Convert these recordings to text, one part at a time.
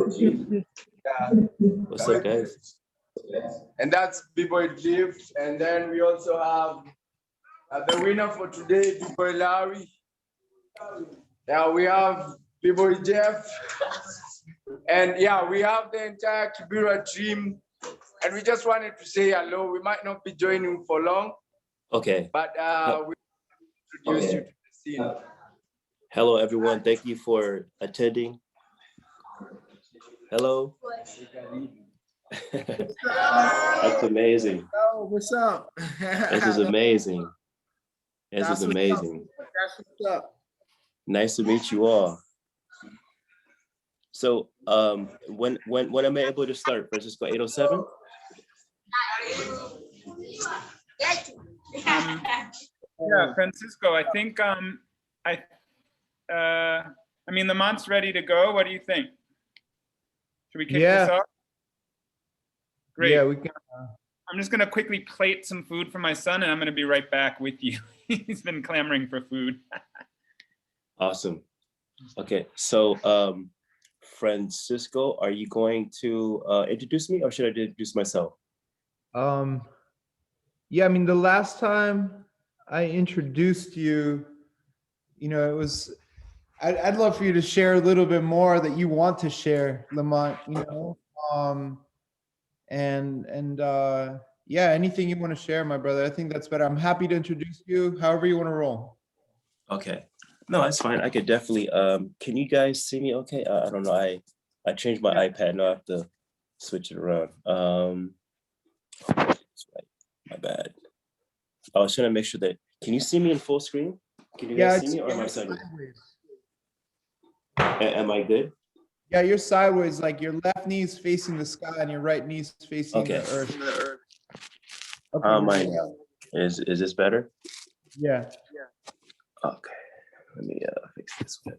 Yeah. What's up, guys? And that's B-Boy Gift. And then we also have the winner for today, B-Boy Larry. Yeah, we have B-Boy Jeff. And yeah, we have the entire Kibera team. And we just wanted to say hello. We might not be joining for long. Okay. But we introduce you to the scene. Hello, everyone. Thank you for attending. Hello. That's amazing. Oh, what's up? This is amazing. This That's is amazing. That's what's up. Nice to meet you all. So, when am I able to start? Francisco, 8:07? Yeah, Francisco, I think I mean Lamonte's ready to go. What do you think? Should we kick this off? Great. Yeah, we can. I'm just gonna quickly plate some food for my son, and I'm gonna be right back with you. He's been clamoring for food. Awesome. Okay, so Francisco, are you going to introduce me, or should I introduce myself? Yeah, I mean, the last time I introduced you, you know, it was. I'd love for you to share a little bit more that you want to share, Lamonte. You know, yeah, anything you want to share, my brother. I think that's better. I'm happy to introduce you. However you want to roll. Okay. No, that's fine. I could definitely. Can you guys see me? Okay. I don't know. I changed my iPad. Now I have to switch it around. That's right. My bad. I was trying to make sure that. Can you see me in full screen? Can you guys see me, or am I sideways? Am I good? Yeah, you're sideways. Like your left knee is facing the sky and your right knee is facing the earth. Okay. Is this better? Yeah. Okay. Let me fix this one.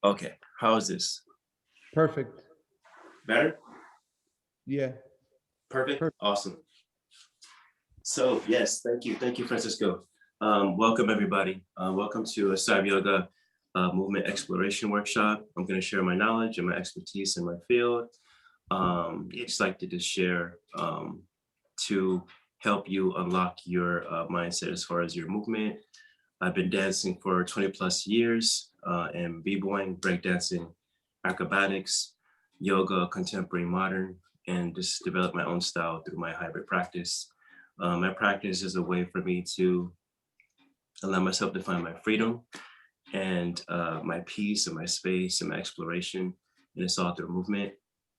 Okay. How is this? Perfect. Better? Yeah. Perfect. Awesome. So yes, thank you, Francisco. Welcome everybody. Welcome to a CyberYoga movement exploration workshop. I'm going to share my knowledge and my expertise in my field. I just like to just share to help you unlock your mindset as far as your movement. I've been dancing for 20 plus years and b-boying, breakdancing, acrobatics, yoga, contemporary, modern, and just develop my own style through my hybrid practice. My practice is a way for me to allow myself to find my freedom and my peace and my space and my exploration, and it's all through movement.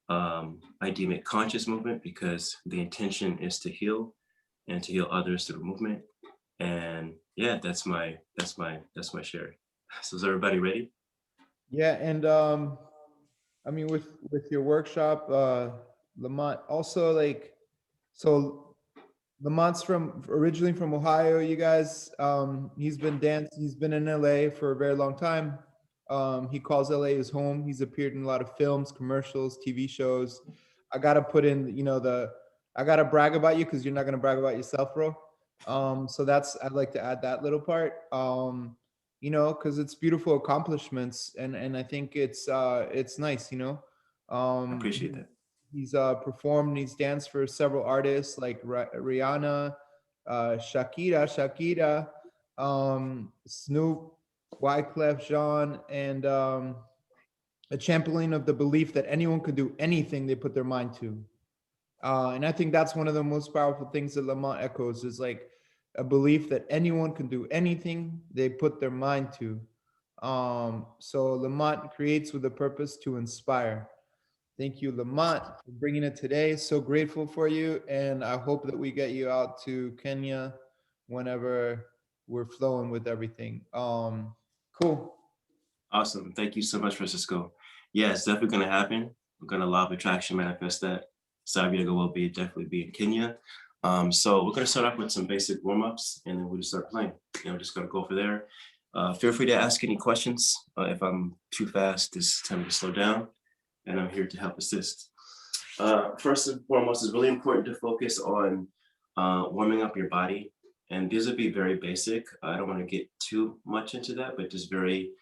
I deem it conscious movement because the intention is to heal and to heal others through movement. And yeah, that's my share. So is everybody ready? Yeah, and I mean with your workshop, Lamonte, also like, so Lamonte's originally from Ohio, you guys. He's been in LA for a very long time. He calls LA his home. He's appeared in a lot of films, commercials, TV shows. I gotta put in, you know, I gotta brag about you because you're not gonna brag about yourself, bro. So I'd like to add that little part. You know, because it's beautiful accomplishments, and I think it's nice, you know. I appreciate that. He's performed, he's danced for several artists like Rihanna, Shakira, Snoop, Wyclef Jean, and a champion of the belief that anyone could do anything they put their mind to. And I think that's one of the most powerful things that Lamonte echoes, is like a belief that anyone can do anything they put their mind to. So Lamonte creates with a purpose to inspire. Thank you, Lamonte, for bringing it today. So grateful for you. And I hope that we get you out to Kenya whenever we're flowing with everything. Cool. Awesome. Thank you so much, Francisco. Yeah, it's definitely going to happen. We're going to law of attraction manifest that. CyberYoga will definitely be in Kenya. So we're going to start off with some basic warm-ups, and then we'll just start playing. You know, just going to go for there. Feel free to ask any questions. If I'm too fast, just tell me to slow down, and I'm here to help assist. First and foremost, it's really important to focus on warming up your body. And these would be very basic. I don't want to get too much into that, but just really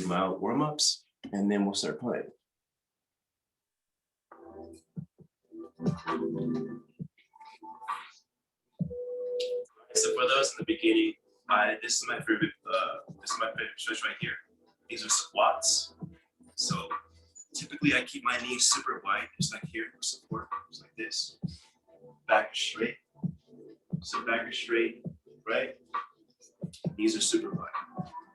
mild warm-ups, and then we'll start playing. So for those in the beginning, this is my favorite stretch right here. These are squats. So typically I keep my knees super wide, just like here for support, just like this. Back is straight. So back is straight, right? Knees are super wide.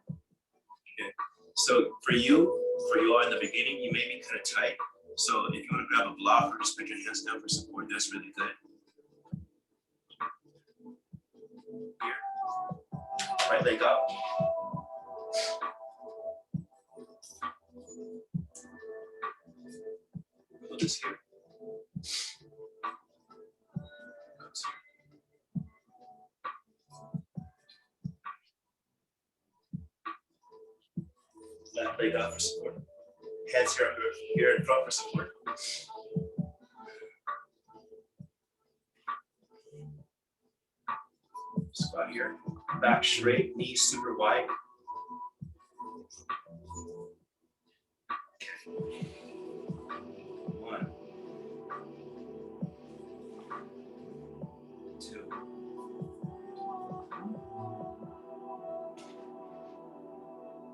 Okay. So for you all in the beginning, you may be kind of tight. So if you want to grab a block or just put your hands down for support, that's really good. Here. Right leg up. Put this here. Left leg up for support. Hands here in front for support. Squat here. Back straight, knees super wide. Okay. 1, 2.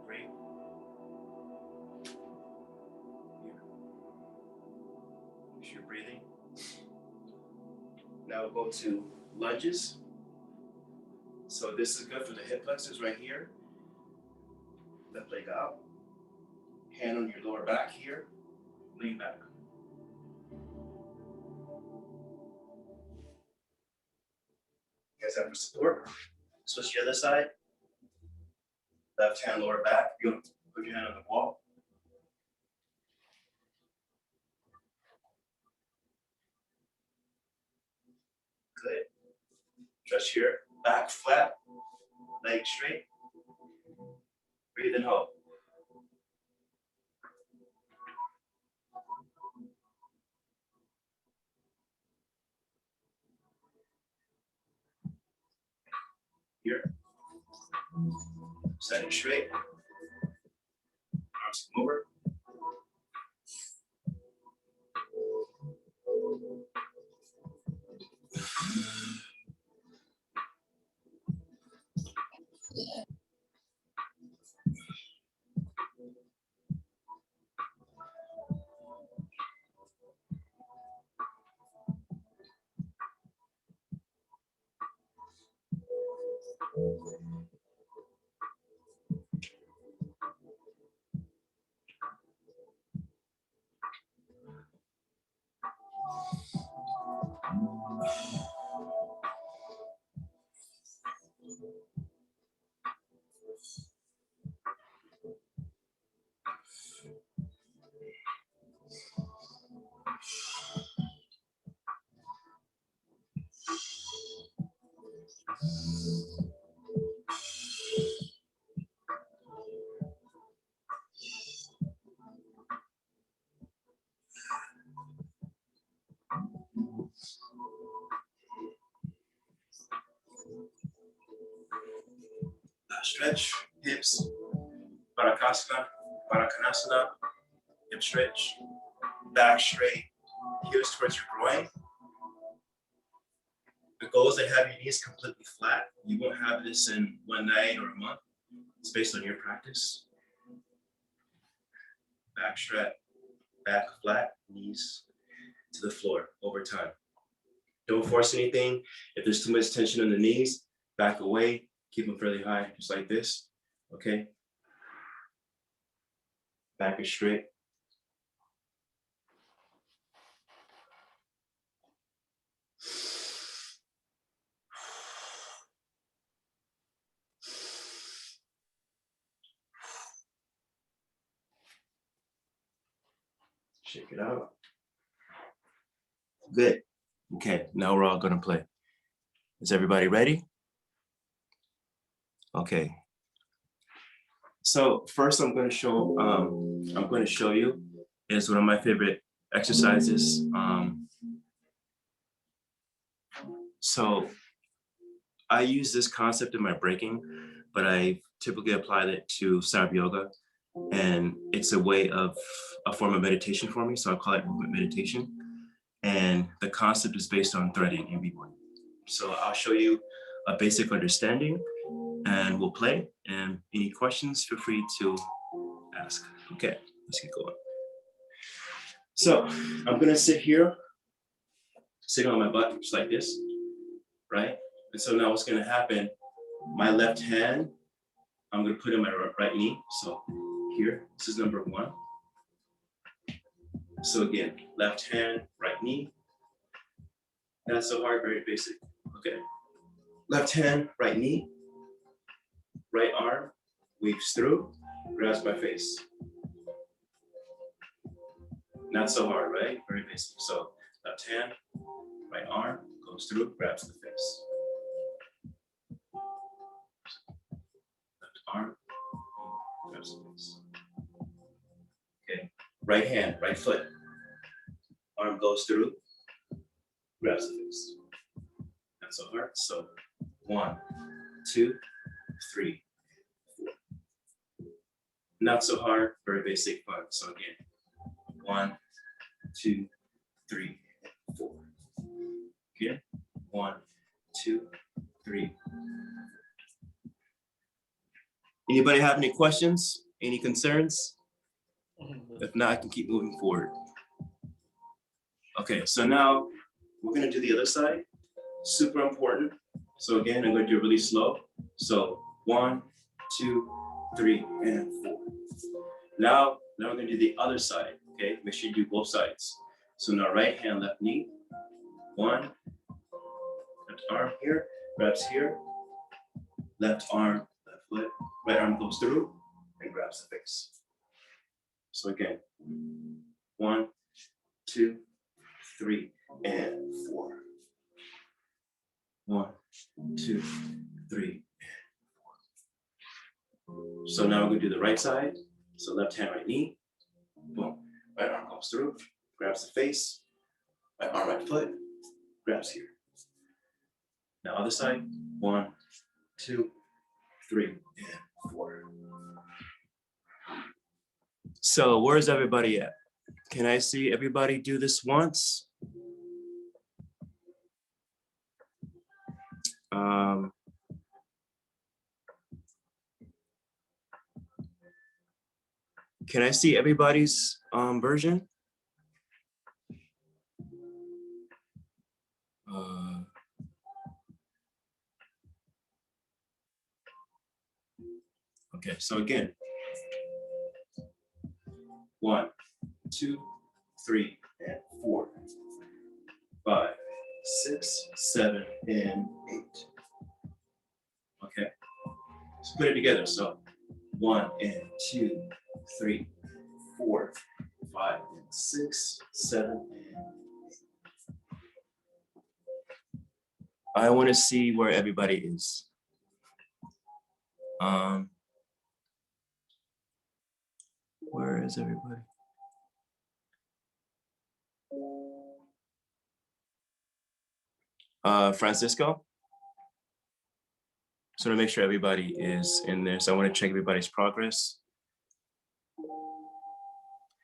3. Here. Make sure you're breathing. Now we'll go to lunges. So this is good for the hip flexors right here. Left leg out. Hand on your lower back here. Lean back. You guys have for support. Switch to the other side. Left hand lower back. You want to put your hand on the wall. Good. Stretch here. Back flat. Leg straight. Breathe and hold. Here. Setting straight. Arms come over. Stretch, hips, Barakasana, hip stretch, back straight, heels towards your groin. The goal is to have your knees completely flat. You won't have this in one night or a month. It's based on your practice. Back stretch, back flat, knees to the floor over time. Don't force anything. If there's too much tension in the knees, back away, keep them fairly high, just like this, okay? Back is straight. Shake it out. Good. Okay, now we're all gonna play. Is everybody ready? Okay. So first I'm gonna show you is one of my favorite exercises. So I use this concept in my breaking, but I typically apply it to CyberYoga, and it's a way of a form of meditation for me. So I call it movement meditation. And the concept is based on threading in b-boy. So I'll show you a basic understanding and we'll play. And any questions, feel free to ask. Okay, let's get going. So I'm gonna sit here, sitting on my butt, just like this, right? And so now what's gonna happen, my left hand, I'm gonna put in my right knee. So here, this is number 1. So again, left hand, right knee. Not so hard, very basic. Okay. Left hand, right knee. Right arm weaves through, grabs my face. Not so hard, right? Very basic. So left hand, right arm goes through, grabs the face. Left arm, grabs the face. Okay. Right hand, right foot. Arm goes through, grabs the face. Not so hard. So 1, 2, 3, 4. Not so hard, very basic fun. So again, 1, 2, 3, 4. Okay, 1, 2, 3. Anybody have any questions? Any concerns? If not, I can keep moving forward. Okay, so now we're gonna do the other side. Super important. So again, I'm gonna do it really slow. So 1, 2, 3, and 4. Now we're gonna do the other side, okay? Make sure you do both sides. So now right hand, left knee. 1, left arm here, grabs here. Left arm, left foot, right arm goes through and grabs the face. So again, 1, 2, 3, and 4. 1, 2, 3, and 4. So now we're gonna do the right side. So left hand, right knee, boom. Right arm goes through, grabs the face. Right arm, right foot, grabs here. Now other side, 1, 2, 3, and 4. So where's everybody at? Can I see everybody do this once? Can I see everybody's version? Okay, so again, 1, 2, 3, and 4, 5, 6, 7, and 8. Okay, let's put it together. So 1 and 2, 3, 4, 5, and 6, 7, and 8. I want to see where everybody is. Where is everybody? Francisco? So to make sure everybody is in there. So I want to check everybody's progress.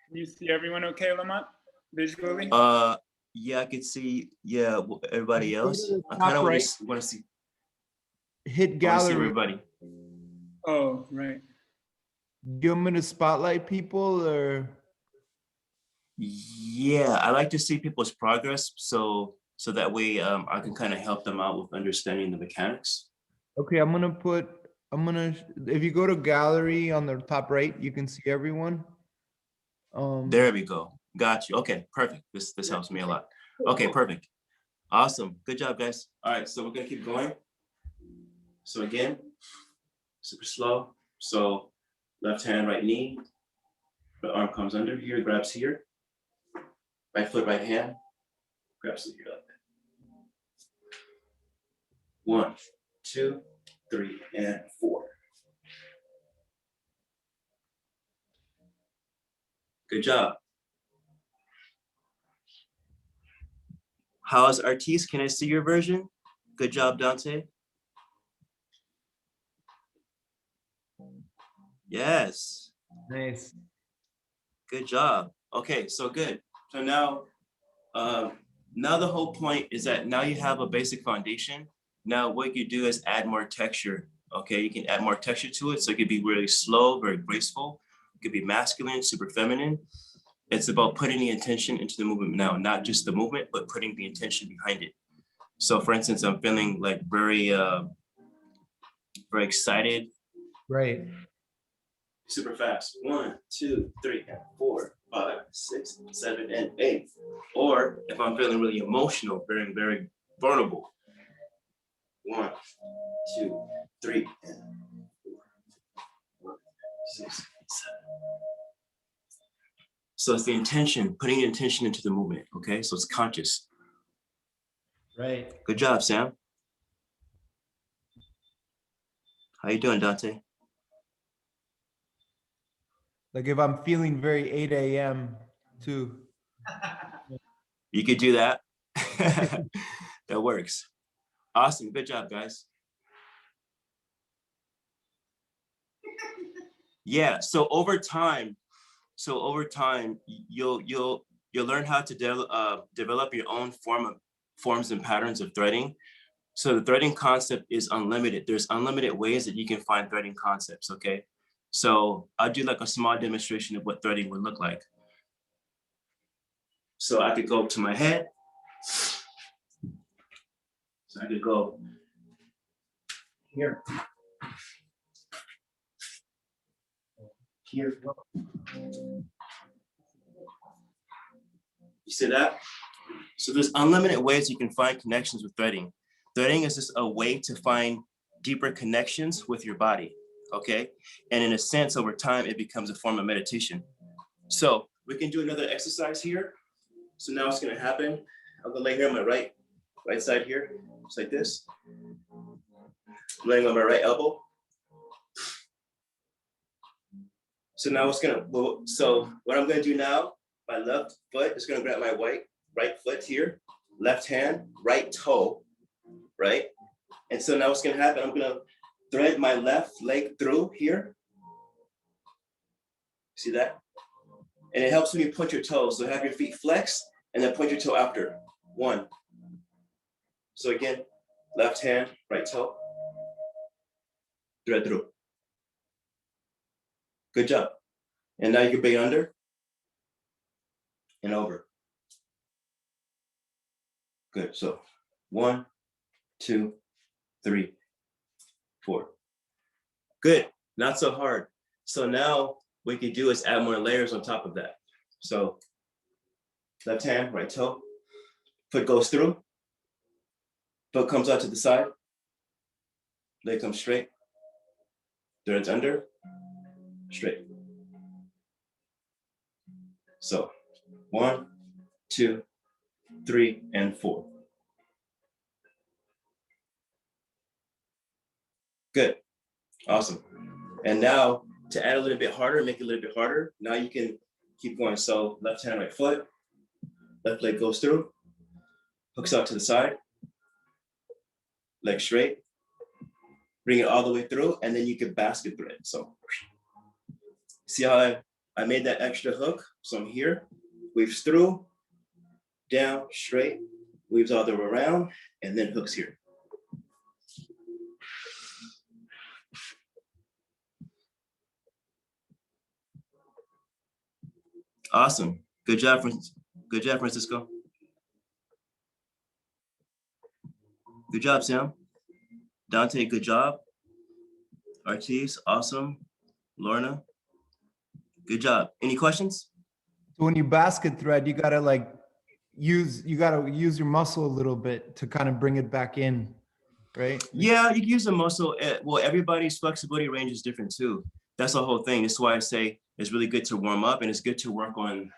Can you see everyone okay, Lamont, visually? Yeah, I could see, yeah, everybody else. I kind of want to see. Hit gallery. Everybody. Oh, right. Do you want me to spotlight people or? Yeah, I like to see people's progress. So that way I can kind of help them out with understanding the mechanics. Okay, if you go to gallery on the top right, you can see everyone. There we go. Got you. Okay, perfect. This helps me a lot. Okay, perfect. Awesome. Good job, guys. All right, so we're gonna keep going. So again, super slow. So left hand, right knee. The arm comes under here, grabs here. Right foot, right hand, grabs it here like that. 1, 2, 3, and 4. Good job. How's Artis? Can I see your version? Good job, Dante. Yes. Nice. Good job. Okay, so good. So now now the whole point is that now you have a basic foundation. Now what you do is add more texture. Okay, you can add more texture to it. So it could be really slow, very graceful. It could be masculine, super feminine. It's about putting the intention into the movement now, not just the movement, but putting the intention behind it. So for instance, I'm feeling like very excited. Right. Super fast. 1, 2, 3, and 4, 5, 6, 7, and 8. Or if I'm feeling really emotional, very, very vulnerable. 1, 2, 3, and 4, 5, 6, 7. So it's the intention, putting the intention into the movement. Okay, so it's conscious. Right. Good job, Sam. How you doing, Dante? Like if I'm feeling very 8 a.m. too. You could do that. That works. Awesome. Good job, guys. Yeah. So over time, you'll learn how to develop your own forms and patterns of threading. So the threading concept is unlimited. There's unlimited ways that you can find threading concepts. Okay. So I'll do like a small demonstration of what threading would look like. So I could go to my head. So I could go here. Here. You see that? So there's unlimited ways you can find connections with threading. Threading is just a way to find deeper connections with your body, okay? And in a sense, over time, it becomes a form of meditation. So we can do another exercise here. So now what's gonna happen, I'm gonna lay here on my right side here, just like this. I'm laying on my right elbow. So now so what I'm gonna do now, my left foot is gonna grab my right foot here, left hand, right toe, right? And so now what's gonna happen, I'm gonna thread my left leg through here. See that? And it helps when you point your toes. So have your feet flex and then point your toe after. 1. So again, left hand, right toe, thread through. Good job. And now you can bring it under and over. Good. So 1, 2, 3, 4. Good. Not so hard. So now what you can do is add more layers on top of that. So left hand, right toe, foot goes through, foot comes out to the side, leg comes straight, threads under, straight. So 1, 2, 3, and 4. Good. Awesome. And now to add a little bit harder, make it a little bit harder, now you can keep going. So left hand, right foot, left leg goes through, hooks out to the side, leg straight, bring it all the way through, and then you can basket thread. So see how I made that extra hook? So I'm here, weaves through, down, straight, weaves all the way around, and then hooks here. Awesome. Good job, Francisco. Good job, Sam. Dante, good job. Ortiz, awesome. Lorna, good job. Any questions? So when you basket thread, you gotta use your muscle a little bit to kind of bring it back in, right? Yeah, you can use the muscle. Well, everybody's flexibility range is different too. That's the whole thing. That's why I say it's really good to warm up, and it's good to work on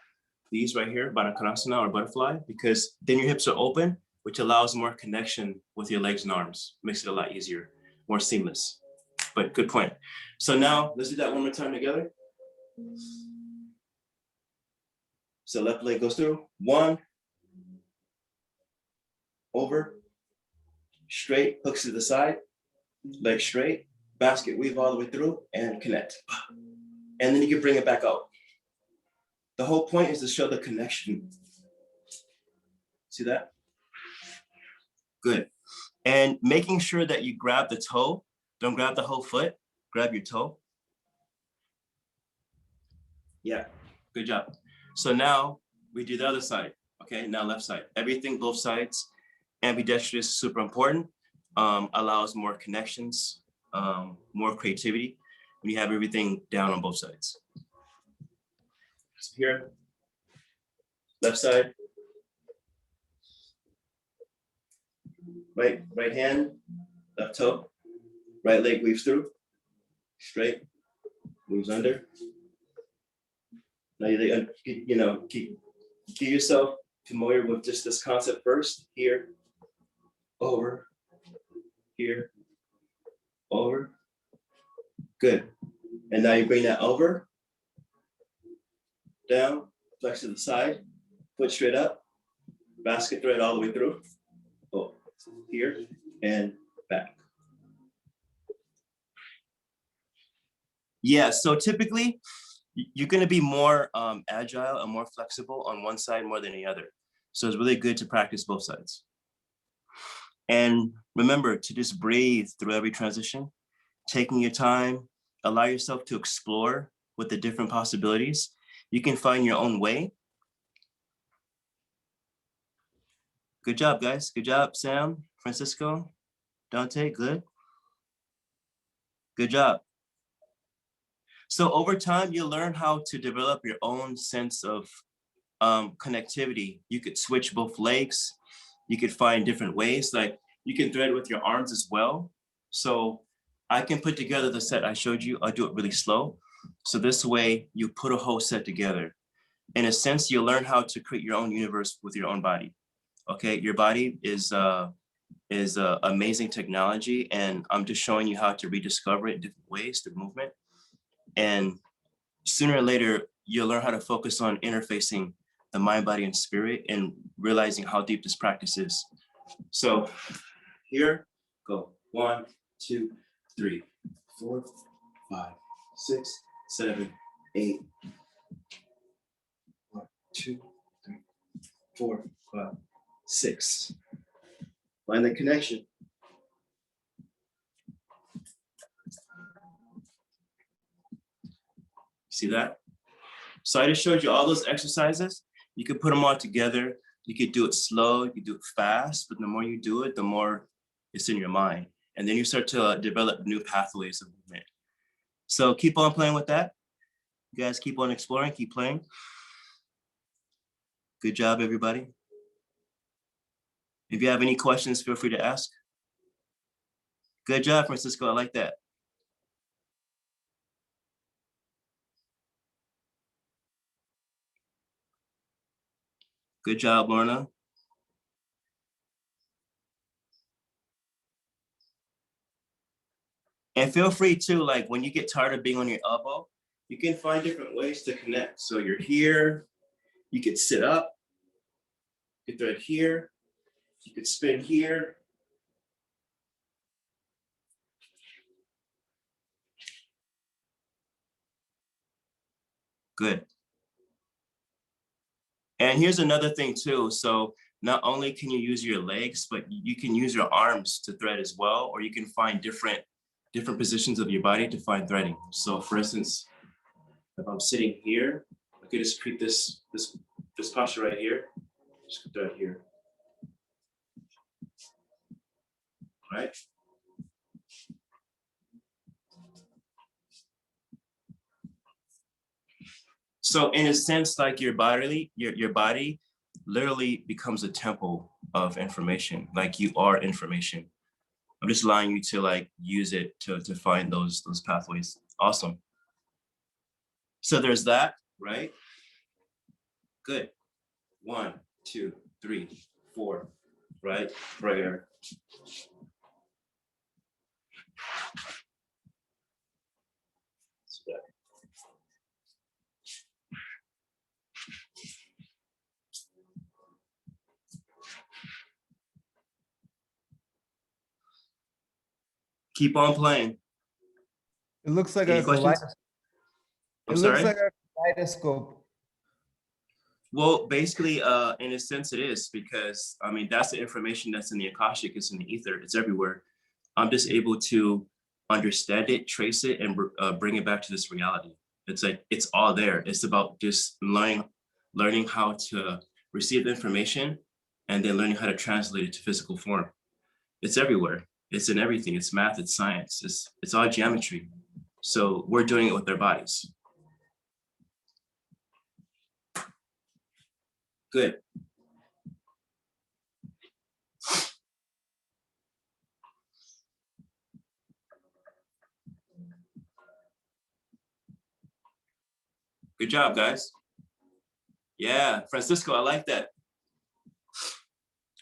these right here, Baddha Konasana or butterfly, because then your hips are open, which allows more connection with your legs and arms. Makes it a lot easier, more seamless. But good point. So now let's do that one more time together. So left leg goes through. 1, over, straight, hooks to the side, leg straight, basket weave all the way through, and connect. And then you can bring it back out. The whole point is to show the connection. See that? Good. And making sure that you grab the toe. Don't grab the whole foot. Grab your toe. Yeah, good job. So now we do the other side. Okay, now left side. Everything, both sides. Ambidextrous is super important. Allows more connections, more creativity when you have everything down on both sides. So here, left side. Right hand, left toe. Right leg weaves through. Straight, moves under. Now you know, keep yourself familiar with just this concept first. Here, over, here, over. Good. And now you bring that over, down, flex to the side, foot straight up, basket thread all the way through. Oh, here and back. Yeah, so typically you're going to be more agile and more flexible on one side more than the other. So it's really good to practice both sides. And remember to just breathe through every transition, taking your time, allow yourself to explore with the different possibilities. You can find your own way. Good job, guys. Good job, Sam, Francisco, Dante, good. Good job. So over time, you'll learn how to develop your own sense of connectivity. You could switch both legs. You could find different ways, like you can thread with your arms as well. So I can put together the set I showed you. I'll do it really slow. So this way you put a whole set together. In a sense, you'll learn how to create your own universe with your own body. Okay, your body is amazing technology, and I'm just showing you how to rediscover it in different ways through movement. And sooner or later, you'll learn how to focus on interfacing the mind, body, and spirit and realizing how deep this practice is. So here, go 1, 2, 3, 4, 5, 6, 7, 8. 1, 2, 3, 4, 5, 6. Find the connection. See that? So I just showed you all those exercises. You could put them all together. You could do it slow, you could do it fast, but the more you do it, the more it's in your mind. And then you start to develop new pathways of movement. So keep on playing with that. You guys keep on exploring, keep playing. Good job, everybody. If you have any questions, feel free to ask. Good job, Francisco, I like that. Good job, Lorna. And feel free to, like, when you get tired of being on your elbow, you can find different ways to connect. So you're here, you could sit up, you could thread here, you could spin here. Good. And here's another thing too. So not only can you use your legs, but you can use your arms to thread as well, or you can find different positions of your body to find threading. So for instance, if I'm sitting here, I could just create this posture right here, just thread here. Right? So in a sense, like your body literally becomes a temple of information. Like you are information. I'm just allowing you to like use it to find those pathways. Awesome. So there's that, right? Good. 1, 2, 3, 4, right? Prayer. Keep on playing. It looks like Any a questions? kaleidoscope. I'm It sorry? looks like a kaleidoscope. Well, basically, in a sense it is, because I mean, that's the information that's in the Akashic, it's in the ether, it's everywhere. I'm just able to understand it, trace it, and bring it back to this reality. It's like, it's all there. It's about just learning how to receive the information and then learning how to translate it to physical form. It's everywhere. It's in everything. It's math, it's science, it's all geometry. So we're doing it with our bodies. Good. Good job, guys. Yeah, Francisco, I like that.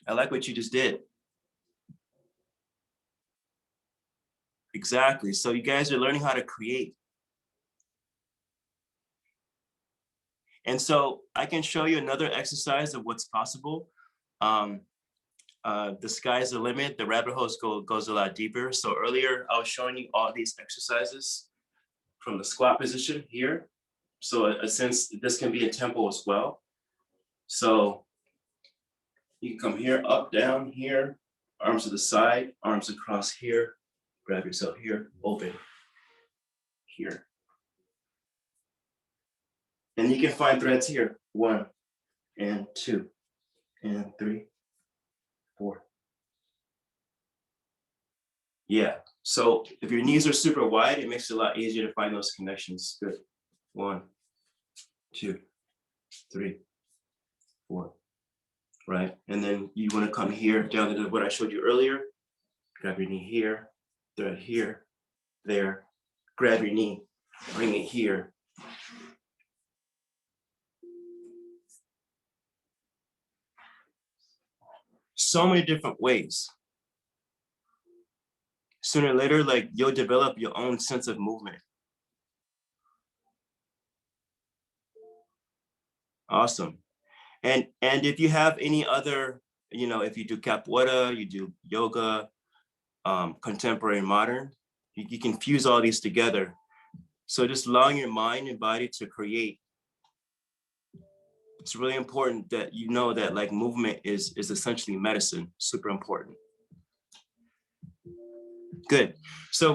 I like what you just did. Exactly. So you guys are learning how to create. And so I can show you another exercise of what's possible. The sky's the limit. The rabbit hole goes a lot deeper. So earlier I was showing you all these exercises from the squat position here. So since this can be a tempo as well. So you can come here, up, down, here, arms to the side, arms across here, grab yourself here, open, here. And you can find threads here, 1 and 2 and 3, 4. Yeah, so if your knees are super wide, it makes it a lot easier to find those connections. Good, 1, 2, 3, 4, right? And then you wanna come here, down to what I showed you earlier, grab your knee here, thread here, there, grab your knee, bring it here. So many different ways. Sooner or later, like, you'll develop your own sense of movement. Awesome. And if you have any other, you know, if you do capoeira, you do yoga, contemporary and modern, you can fuse all these together. So just allowing your mind and body to create. It's really important that you know that, like, movement is essentially medicine, super important. Good. So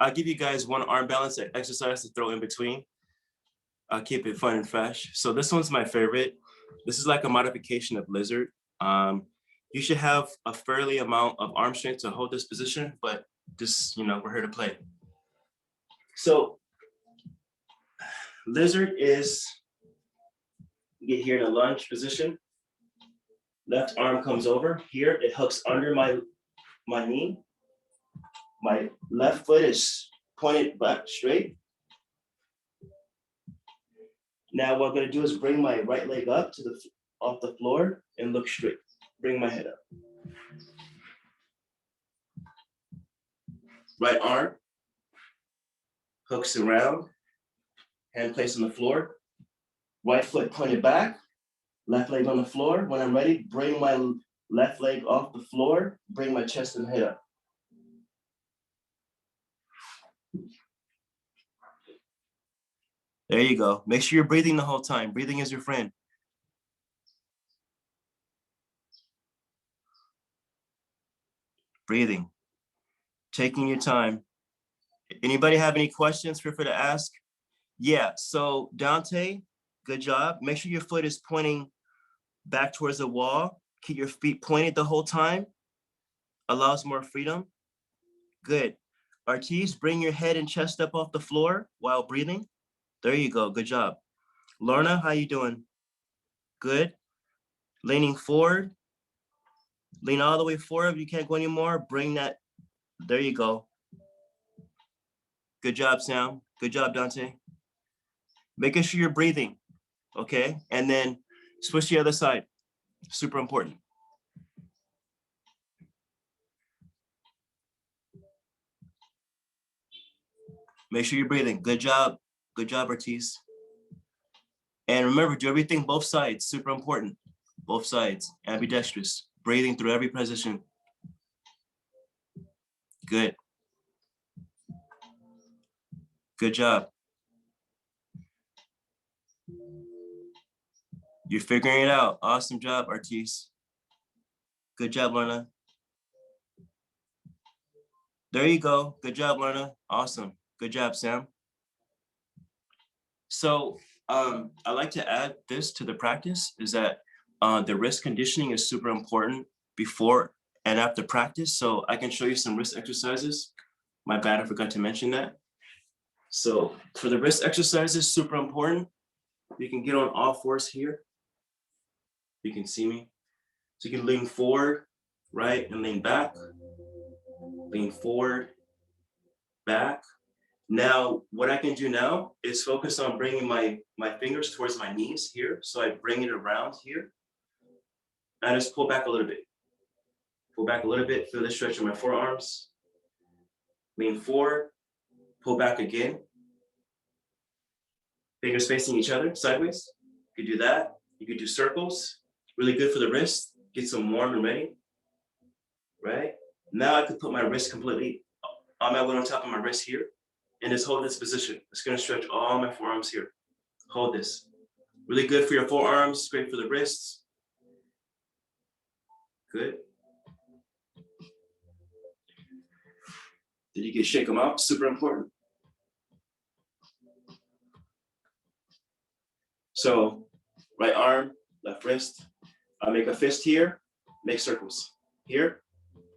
I'll give you guys one arm balance exercise to throw in between. I'll keep it fun and fresh. So this one's my favorite. This is like a modification of lizard. You should have a fairly amount of arm strength to hold this position, but just, you know, we're here to play. So lizard is, you get here in a lunge position. Left arm comes over here. It hooks under my knee. My left foot is pointed back straight. Now what I'm gonna do is bring my right leg up to off the floor and look straight. Bring my head up. Right arm hooks around, hand placed on the floor. Right foot pointed back, left leg on the floor. When I'm ready, bring my left leg off the floor, bring my chest and head up. There you go. Make sure you're breathing the whole time. Breathing is your friend. Breathing. Taking your time. Anybody have any questions? Feel free to ask. Yeah, so Dante, good job. Make sure your foot is pointing back towards the wall. Keep your feet pointed the whole time. Allows more freedom. Good. Ortiz, bring your head and chest up off the floor while breathing. There you go, good job. Lorna, how you doing? Good. Leaning forward. Lean all the way forward. If you can't go anymore, bring that. There you go. Good job, Sam. Good job, Dante. Making sure you're breathing, okay? And then switch to the other side. Super important. Make sure you're breathing. Good job. Good job, Ortiz. And remember, do everything both sides. Super important. Both sides. Ambidextrous. Breathing through every position. Good. Good job. You're figuring it out. Awesome job, Artis. Good job, Lorna. There you go. Good job, Lorna. Awesome. Good job, Sam. So I like to add this to the practice is that the wrist conditioning is super important before and after practice. So I can show you some wrist exercises. My bad, I forgot to mention that. So for the wrist exercises, super important. You can get on all fours here. You can see me. So you can lean forward, right, and lean back. Lean forward, back. Now, what I can do now is focus on bringing my fingers towards my knees here. So I bring it around here. I just pull back a little bit. Pull back a little bit, feel the stretch in my forearms. Lean forward, pull back again. Fingers facing each other, sideways. You could do that. You could do circles. Really good for the wrist. Get some warm and ready, right? Now I could put my wrist completely on my weight on top of my wrist here and just hold this position. It's gonna stretch all my forearms here. Hold this. Really good for your forearms, great for the wrists. Good. Did you get shake them out? Super important. So right arm, left wrist. I make a fist here, make circles. Here,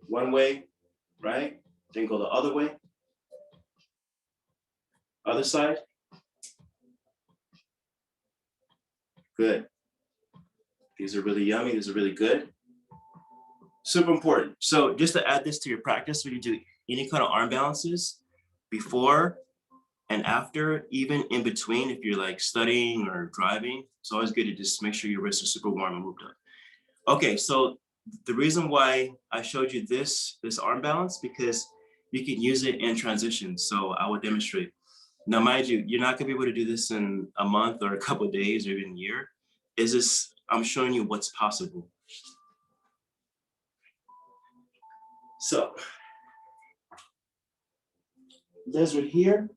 one way, right? Then go the other way. Other side. Good. These are really yummy. These are really good. Super important. So just to add this to your practice, when you do any kind of arm balances, before and after, even in between, if you're like studying or driving, it's always good to just make sure your wrists are super warm and moved up. Okay, so the reason why I showed you this arm balance, because you can use it in transition. So I will demonstrate. Now, mind you, you're not gonna be able to do this in a month or a couple of days or even a year. Is this, I'm showing you what's possible. So, desert here.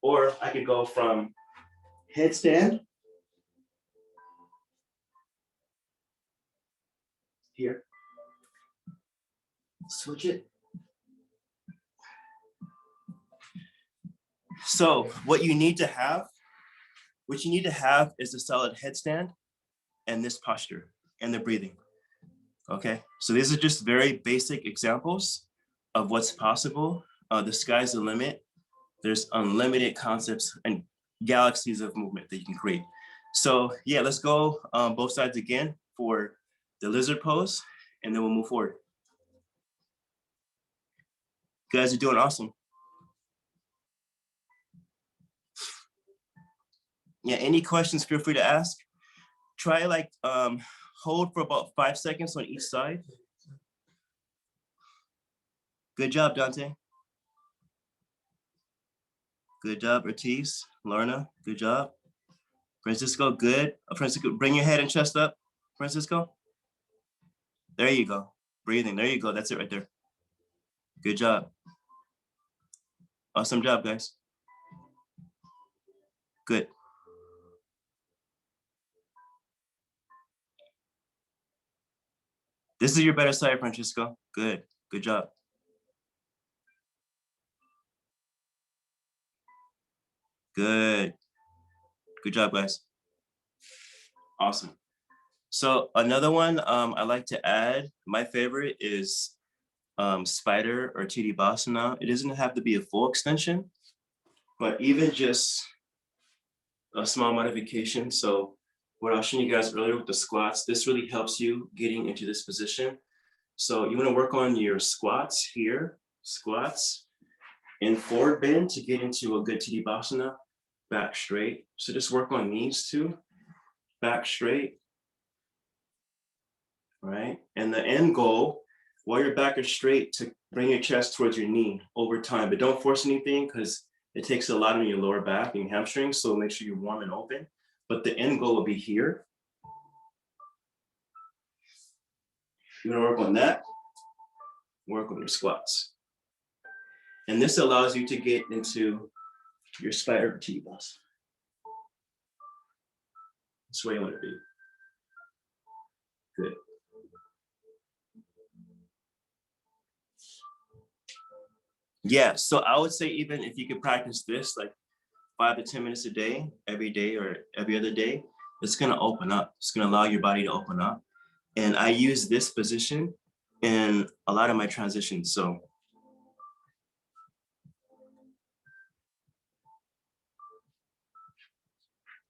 Or I could go from headstand here. Switch it. So what you need to have is a solid headstand and this posture and the breathing. Okay, so these are just very basic examples of what's possible. The sky's the limit. There's unlimited concepts and galaxies of movement that you can create. So yeah, let's go both sides again for the lizard pose, and then we'll move forward. You guys are doing awesome. Yeah, any questions, feel free to ask. Try like hold for about 5 seconds on each side. Good job, Dante. Good job, Ortiz, Lorna, good job. Francisco, good. Francisco, bring your head and chest up, Francisco. There you go, breathing, there you go, that's it right there. Good job. Awesome job, guys. Good. This is your better side, Francisco. Good, good job. Good. Good job, guys. Awesome. So another one I like to add, my favorite is spider or Tadasana. It doesn't have to be a full extension, but even just a small modification. So what I was showing you guys earlier with the squats, this really helps you getting into this position. So you want to work on your squats here, squats and forward bend to get into a good Tadasana, back straight. So just work on these two, back straight. Right, and the end goal, while your back is straight, to bring your chest towards your knee over time, but don't force anything because it takes a lot on your lower back and your hamstrings, so make sure you're warm and open. But the end goal will be here. You're gonna work on that. work on your squats. And this allows you to get into your spider T-bus. That's where you want to be. Good. Yeah, so I would say even if you could practice this like 5 to 10 minutes a day, every day or every other day, it's gonna open up. It's gonna allow your body to open up. And I use this position in a lot of my transitions. So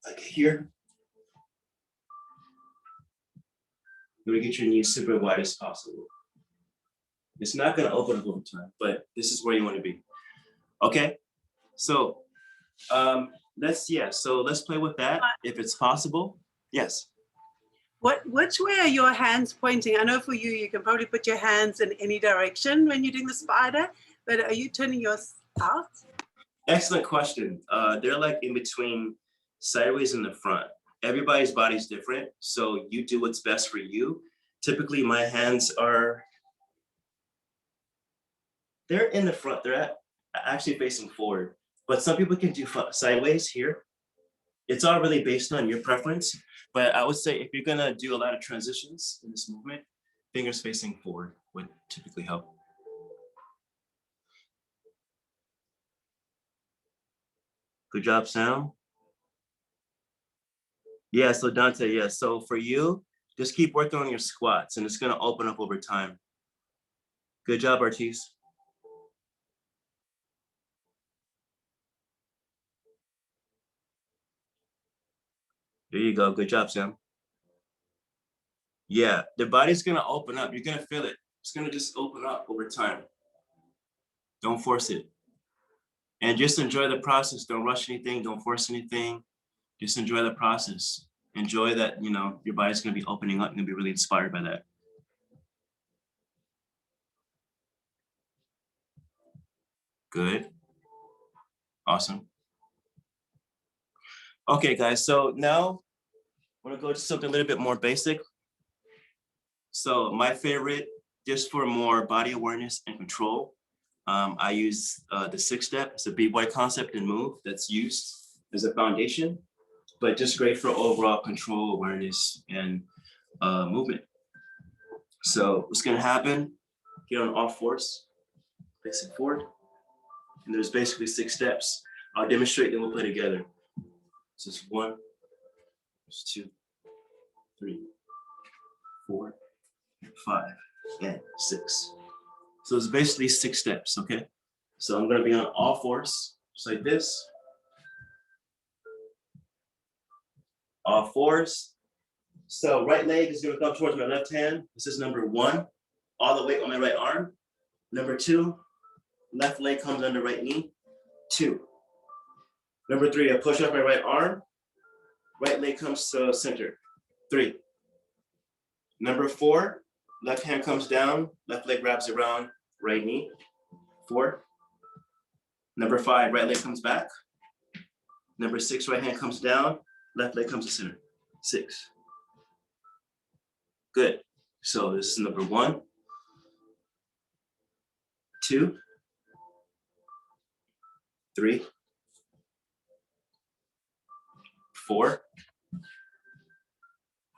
like here, you wanna get your knees super wide as possible. It's not gonna open up over time, but this is where you wanna be. Okay, so let's play with that if it's possible. Yes. Which way are your hands pointing? I know for you, you can probably put your hands in any direction when you're doing the spider, but are you turning yours out? Excellent question. They're like in between sideways in the front. Everybody's body's different, so you do what's best for you. Typically, my hands they're in the front. They're actually facing forward, but some people can do sideways here. It's all really based on your preference, but I would say if you're gonna do a lot of transitions in this movement, fingers facing forward would typically help. Good job, Sam. Yeah, so Dante, yeah, so for you, just keep working on your squats and it's gonna open up over time. Good job, Artis. There you go, good job, Sam. Yeah, the body's gonna open up, you're gonna feel it. It's gonna just open up over time. Don't force it. And just enjoy the process, don't rush anything, don't force anything. Just enjoy the process. Enjoy that, you know, your body's gonna be opening up, you're gonna be really inspired by that. Good, awesome. Okay, guys, so now I'm gonna go to something a little bit more basic. So my favorite, just for more body awareness and control, I use the 6-step. It's a b-boy concept and move that's used as a foundation, but just great for overall control, awareness, and movement. So what's gonna happen, get on all fours, facing forward, and there's basically 6 steps. I'll demonstrate, then we'll play together. So it's 1, there's 2, 3, 4, 5, and 6. So it's basically 6 steps, okay? So I'm gonna be on all fours, just like this. All fours. So right leg is gonna come towards my left hand. This is number 1, all the way on my right arm. Number 2, left leg comes under right knee, 2. Number 3, I push up my right arm, right leg comes to center, 3. Number 4, left hand comes down, left leg wraps around right knee, 4. Number 5, right leg comes back. Number 6, right hand comes down, left leg comes to center, 6. Good. So this is number 1, 2, 3, 4.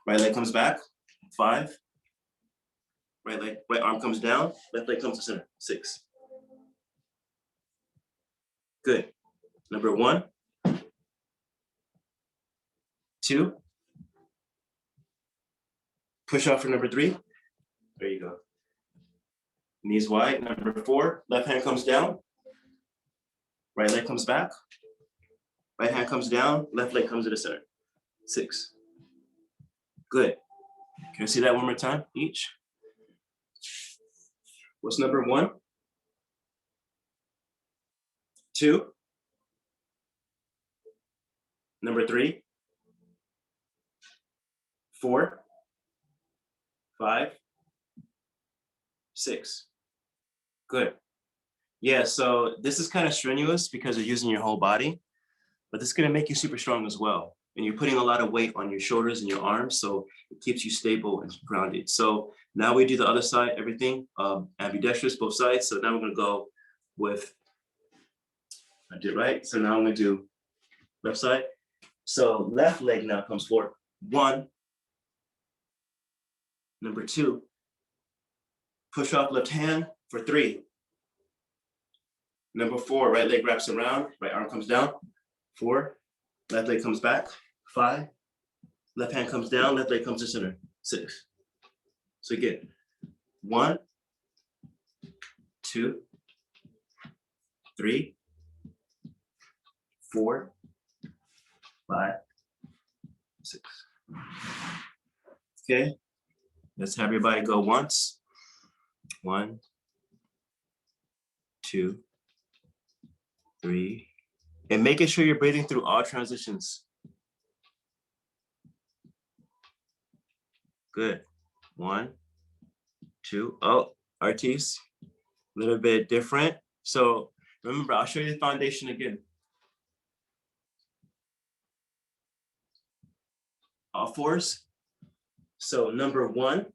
Right leg comes back, 5. Right arm comes down, left leg comes to center, 6. Good. Number 1, 2. Push off for number 3. There you go. Knees wide. Number 4, left hand comes down, right leg comes back. Right hand comes down, left leg comes to the center, 6. Good. Can I see that one more time each? What's number 1? 2. Number 3. 4. 5. 6. Good. Yeah, so this is kind of strenuous because you're using your whole body, but this is gonna make you super strong as well. and you're putting a lot of weight on your shoulders and your arms, so it keeps you stable and grounded. So now we do the other side, everything ambidextrous, both sides. So now we're gonna go with, I did right. So now I'm gonna do left side. So left leg now comes forward. 1, number 2, push off left hand for 3. Number 4, right leg wraps around, right arm comes down. 4, left leg comes back. 5, left hand comes down, left leg comes to center. 6. So again, 1, 2, 3, 4, 5, 6. Okay, let's have everybody go once. 1, 2, 3, and making sure you're breathing through all transitions. Good. 1, 2. Oh, Artis, a little bit different. So remember, I'll show you the foundation again. All fours. So number 1,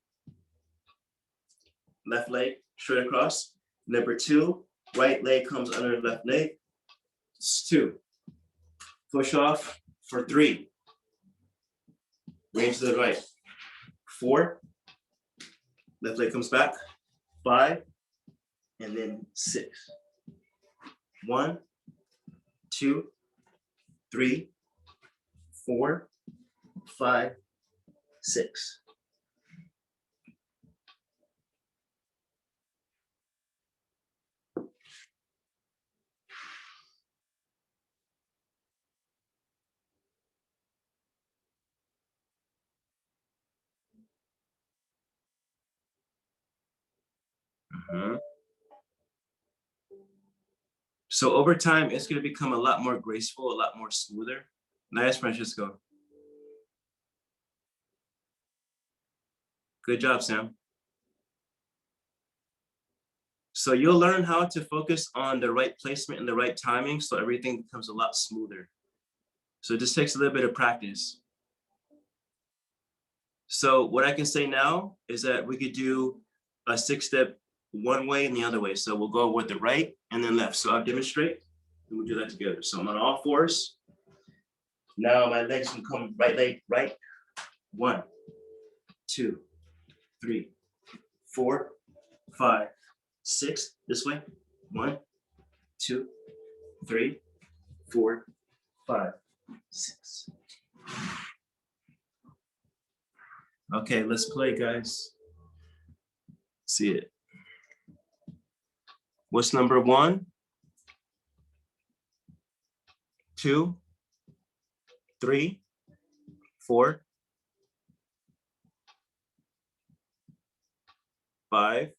left leg straight across. Number 2, right leg comes under left leg. It's 2. Push off for 3. Range to the right. 4, left leg comes back. 5, and then 6. 1, 2, 3, 4, 5, 6. So over time, it's going to become a lot more graceful, a lot more smoother. Nice, Francisco. Good job, Sam. So you'll learn how to focus on the right placement and the right timing, so everything becomes a lot smoother. So it just takes a little bit of practice. So what I can say now is that we could do a 6-step one way and the other way. So we'll go with the right and then left. So I'll demonstrate and we'll do that together. So I'm on all fours. Now my legs can come right leg, right. 1, 2, 3, 4, 5, 6. This way. 1, 2, 3, 4, 5, 6. Okay, let's play, guys. See it. What's number 1, 2, 3, 4, 5,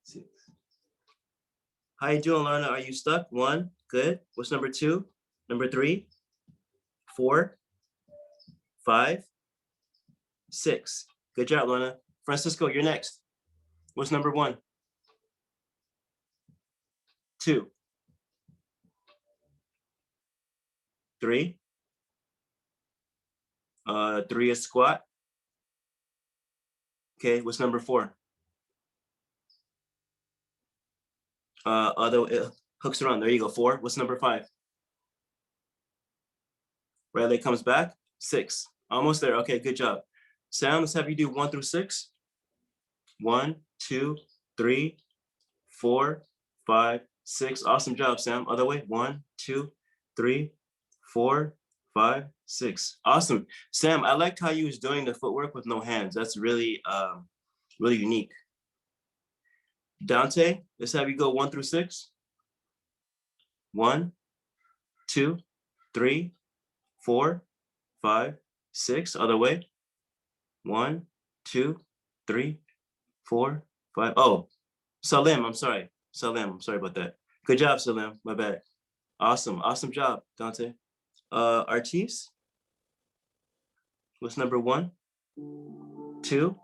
6. How you doing, Lana? Are you stuck? 1, good. What's number 2? Number 3, 4, 5, 6. Good job, Lana. Francisco, you're next. What's number 1? 2, 3. 3 is squat. Okay, what's number 4? Other it hooks around. There you go. 4. What's number 5? Right leg comes back. 6. Almost there. Okay, good job. Sam, let's have you do 1 through 6. 1, 2, 3, 4, 5, 6. Awesome job, Sam. Other way. 1, 2, 3, 4, 5, 6. Awesome. Sam, I liked how you was doing the footwork with no hands. That's really, really unique. Dante, let's have you go 1 through 6. 1, 2, 3, 4, 5, 6. Other way. 1, 2, 3, 4, 5. Oh, Salim, I'm sorry. Salim, I'm sorry about that. Good job, Salim. My bad. Awesome. Awesome job, Dante. Artis, what's number 1, 2,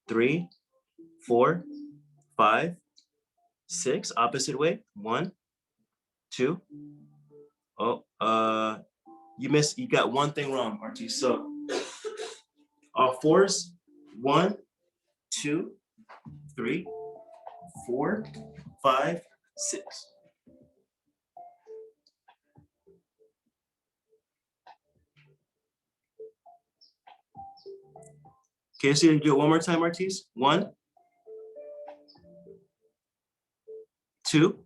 3, 4, 5, 6. Opposite way. 1, 2, Oh, you got one thing wrong, Archie. So fours, 1, 2, 3, 4, 5, 6. Okay, so you do it one more time, Ortiz. 1, 2.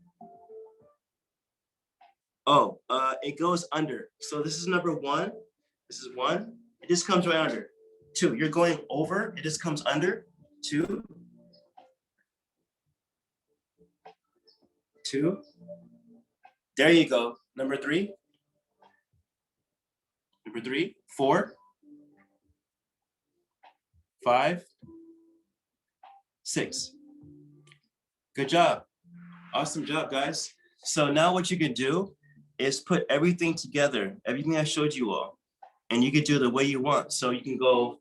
Oh, it goes under. So this is number 1. This is 1. It just comes right under. 2. You're going over. It just comes under. 2. 2. There you go. Number 3. Number 3. 4. 5. 6. Good job. Awesome job, guys. So now what you can do is put everything together, everything I showed you all, and you can do it the way you want. So you can go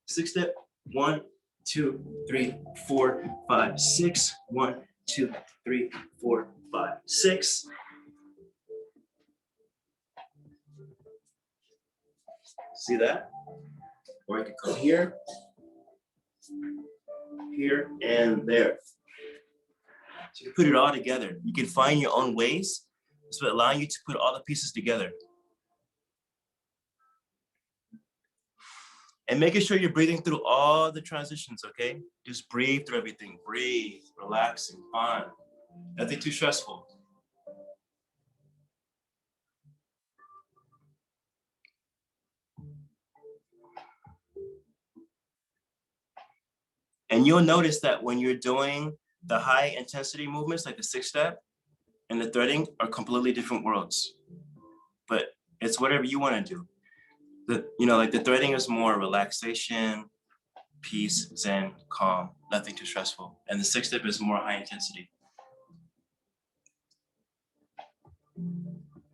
6 step, 1, 2, 3, 4, 5, 6, 1, 2, 3, 4, 5, 6. See that? Or I could come here, here, and there. So you put it all together. You can find your own ways. It's what allowing you to put all the pieces together. And making sure you're breathing through all the transitions, okay? Just breathe through everything. Breathe, relaxing, fun. Nothing too stressful. And you'll notice that when you're doing the high intensity movements, like the 6 step and the threading, are completely different worlds. But it's whatever you want to do. Like the threading is more relaxation, peace, zen, calm, nothing too stressful. And the 6 step is more high intensity.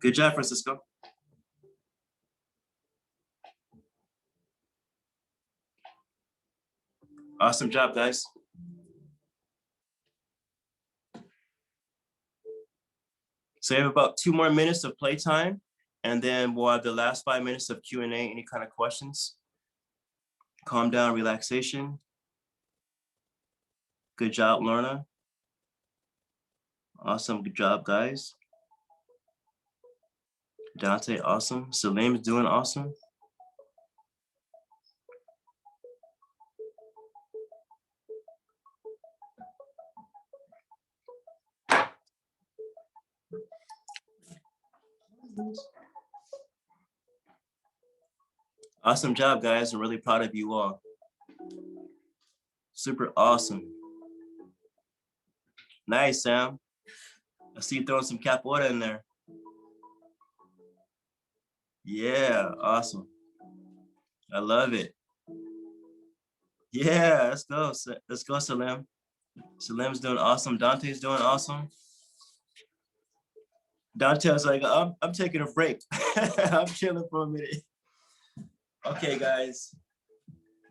Good job, Francisco. Awesome job, guys. So you have about 2 more minutes of playtime, and then we'll have the last 5 minutes of Q&A, any kind of questions. Calm down, relaxation. Good job, Lorna. Awesome, good job, guys. Dante, awesome. Salim's doing awesome. Awesome job, guys. I'm really proud of you all. Super awesome. Nice, Sam. I see you throwing some capoeira in there. Yeah, awesome. I love it. Yeah, let's go. Let's go, Salim. Salim's doing awesome. Dante's doing awesome. Dante was like, I'm taking a break. I'm chilling for a minute. Okay, guys.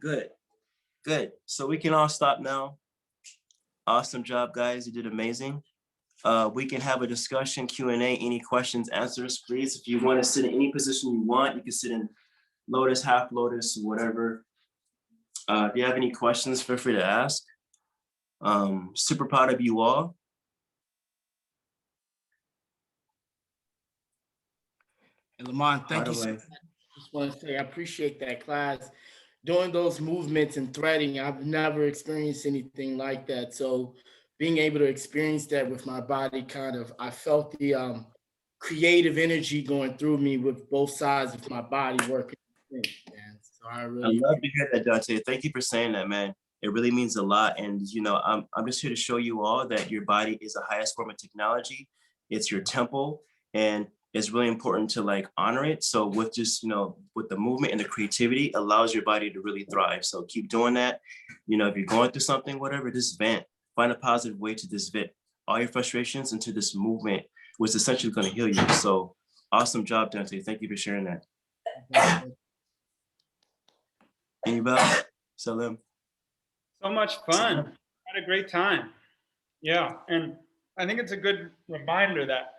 Good. Good. So we can all stop now. Awesome job, guys. You did amazing. We can have a discussion, Q&A, any questions, answers, please. If you want to sit in any position you want, you can sit in lotus, half lotus, whatever. If you have any questions, feel free to ask. Super proud of you all. And Lamont, thank you so much. Just want to say I appreciate that class. Doing those movements and threading, I've never experienced anything like that. So being able to experience that with my body, I felt the creative energy going through me with both sides of my body working. Man. So I love to hear that, Dante. Thank you for saying that, man. It really means a lot. And I'm just here to show you all that your body is the highest form of technology. It's your temple, and it's really important to honor it. So with just, with the movement and the creativity allows your body to really thrive. So keep doing that. If you're going through something, whatever, just vent. Find a positive way to just vent all your frustrations into this movement, which is essentially going to heal you. So awesome job, Dante. Thank you for sharing that. Anybody? Salim. So much fun. Had a great time. Yeah, and I think it's a good reminder that,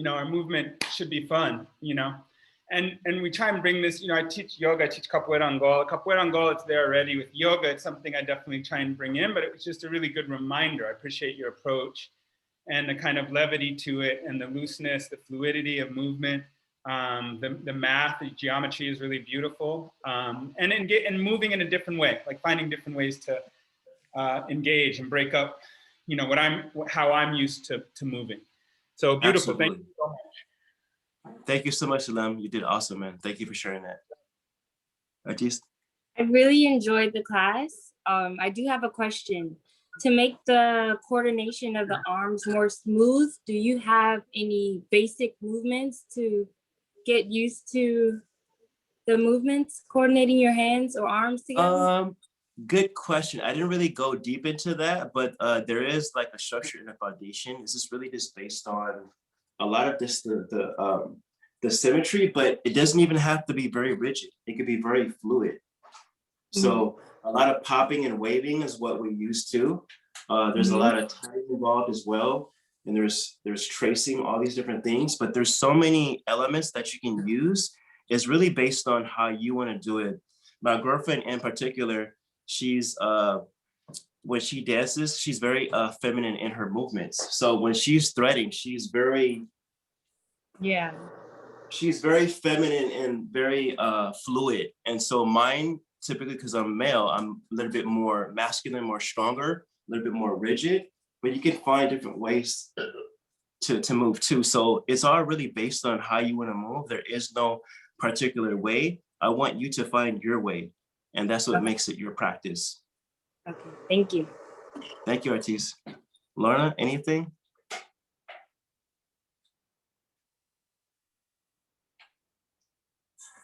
our movement should be fun, and we try and bring this, I teach yoga, I teach capoeira Angola. Capoeira Angola, it's there already. With yoga, it's something I definitely try and bring in, but it was just a really good reminder. I appreciate your approach and the kind of levity to it and the looseness, the fluidity of movement. The math, the geometry is really beautiful. And moving in a different way, like finding different ways to engage and break up, how I'm used to moving. So beautiful. Absolutely. Thank you so much. Thank you so much, Lem. You did awesome, man. Thank you for sharing that. Artiste? I really enjoyed the class. I do have a question. To make the coordination of the arms more smooth, do you have any basic movements to get used to the movements, coordinating your hands or arms together? Good question. I didn't really go deep into that, but there is like a structure in a foundation. This is really just based on a lot of this, the symmetry, but it doesn't even have to be very rigid. It could be very fluid. So a lot of popping and waving is what we used to. There's a lot of time involved as well. And there's tracing, all these different things, but there's so many elements that you can use. It's really based on how you want to do it. My girlfriend in particular, she's, when she dances, she's very feminine in her movements. So when she's threading, she's very feminine and very fluid. And so mine, typically, because I'm male, I'm a little bit more masculine, more stronger, a little bit more rigid, but you can find different ways to move too. So it's all really based on how you want to move. There is no particular way. I want you to find your way. And that's what makes it your practice. Okay, thank you. Thank you, Artiste. Lorna, anything?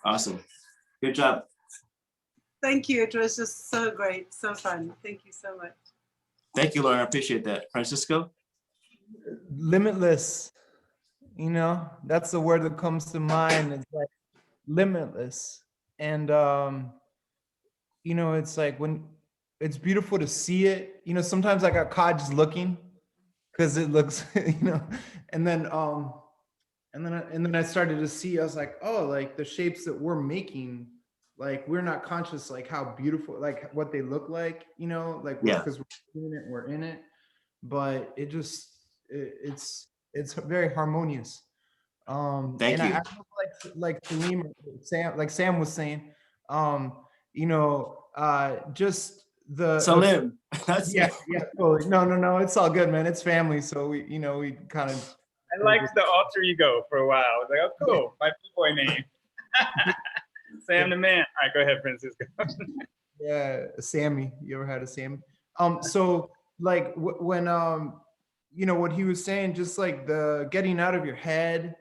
Awesome. Good job. Thank you. It was just so great, so fun. Thank you so much. Thank you, Lorna. I appreciate that. Francisco? Limitless. That's the word that comes to mind. It's like limitless. And it's like when it's beautiful to see it. Sometimes I got caught just looking because it looks, and then I started to see, I was like, oh, like the shapes that we're making, like we're not conscious, like how beautiful, like what they look like, like because we're doing it, we're in it, but it just, it's very harmonious. Thank you. I like Salim, Sam, like Sam was saying, just the Salim. Yeah, totally. No, it's all good, man. It's family, so we kind of. I liked the alter ego for a while. I was like, oh, cool, my boy name. Sam the man. All right, go ahead, Francisco. Yeah, Sammy. You ever had a Sammy? So like when what he was saying, just like the getting out of your head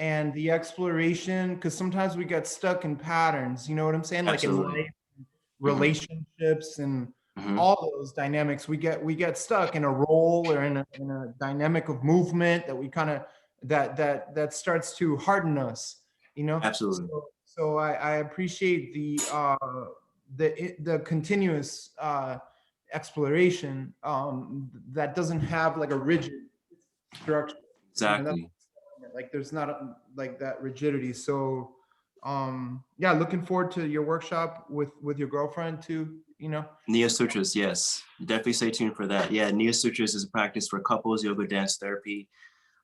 and the exploration, because sometimes we get stuck in patterns. You know what I'm saying? Absolutely. Like in life, relationships, and all those dynamics. We get stuck in a role or in a dynamic of movement that we kind of that starts to harden us. Absolutely. So I appreciate the continuous exploration that doesn't have like a rigid structure. Exactly. Like there's not like that rigidity. So yeah, looking forward to your workshop with your girlfriend too. Neo Sutras, yes, definitely stay tuned for that. Yeah, Neo Sutras is a practice for couples, yoga dance therapy,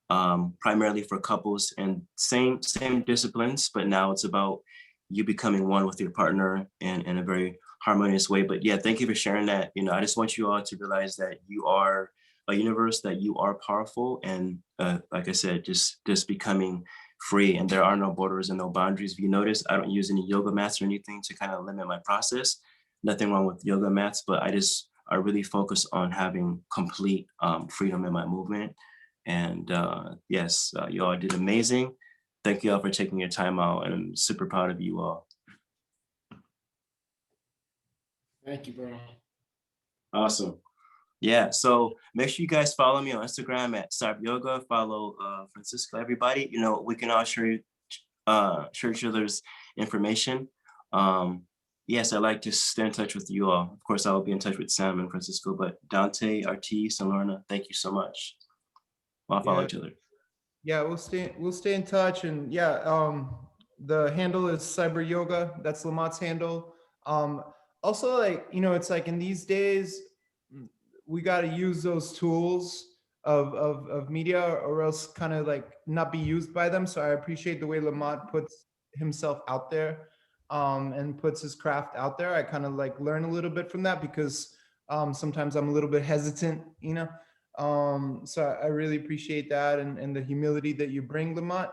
primarily for couples, and same disciplines, but now it's about you becoming one with your partner in a very harmonious way. But yeah, thank you for sharing that. I just want you all to realize that you are a universe, that you are powerful, and like I said, just becoming free, and there are no borders and no boundaries. If you notice, I don't use any yoga mats or anything to kind of limit my process. Nothing wrong with yoga mats, but I really focus on having complete freedom in my movement. And yes, you all did amazing. Thank you all for taking your time out, and I'm super proud of you all. Thank you, bro. Awesome. Yeah, so make sure you guys follow me on Instagram at CyberYoga. Follow Francisco, everybody. We can all share each other's information. Yes, I'd like to stay in touch with you all. Of course, I will be in touch with Sam and Francisco, but Dante, Artiste, and Lorna, thank you so much. We'll follow each other. Yeah, we'll stay in touch, and yeah, the handle is CyberYoga. That's Lamont's handle. Also, like, you know, it's like in these days, we got to use those tools of media, or else kind of like not be used by them. So I appreciate the way Lamont puts himself out there, and puts his craft out there. I kind of like learn a little bit from that, because sometimes I'm a little bit hesitant, you know. So I really appreciate that, and the humility that you bring, Lamont.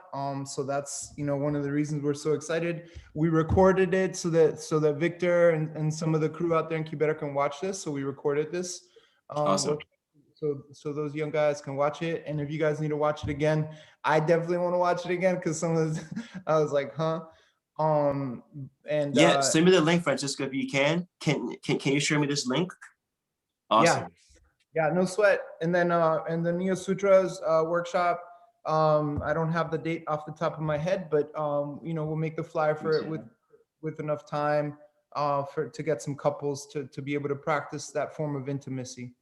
So that's, you know, one of the reasons we're so excited. We recorded it so that Victor and some of the crew out there in Quebec can watch this. So we recorded this. Awesome. So those young guys can watch it. And if you guys need to watch it again, I definitely want to watch it again, because some of the, I was like, huh. And Yeah, send me the link, Francisco, if you can. Can you share me this link? Awesome. Yeah, no sweat. And then the Neo Sutras workshop, I don't have the date off the top of my head, but you know, we'll make the flyer for it with enough time to get some couples to be able to practice that form of intimacy.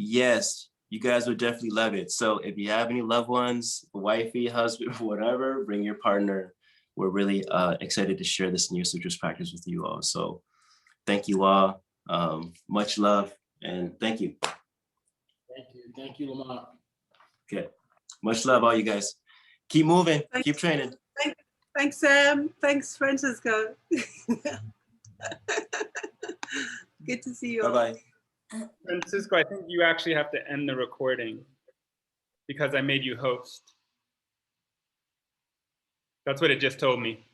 Yes, you guys would definitely love it. So if you have any loved ones, wifey, husband, whatever, bring your partner. We're really excited to share this Neo Sutras practice with you all. So thank you all. Much love, and thank you. Thank you, Lamont. Okay, much love, all you guys. Keep moving, keep training. Thanks, Sam. Thanks, Francisco. Good to see you all. Bye-bye. Francisco, I think you actually have to end the recording because I made you host. That's what it just told me.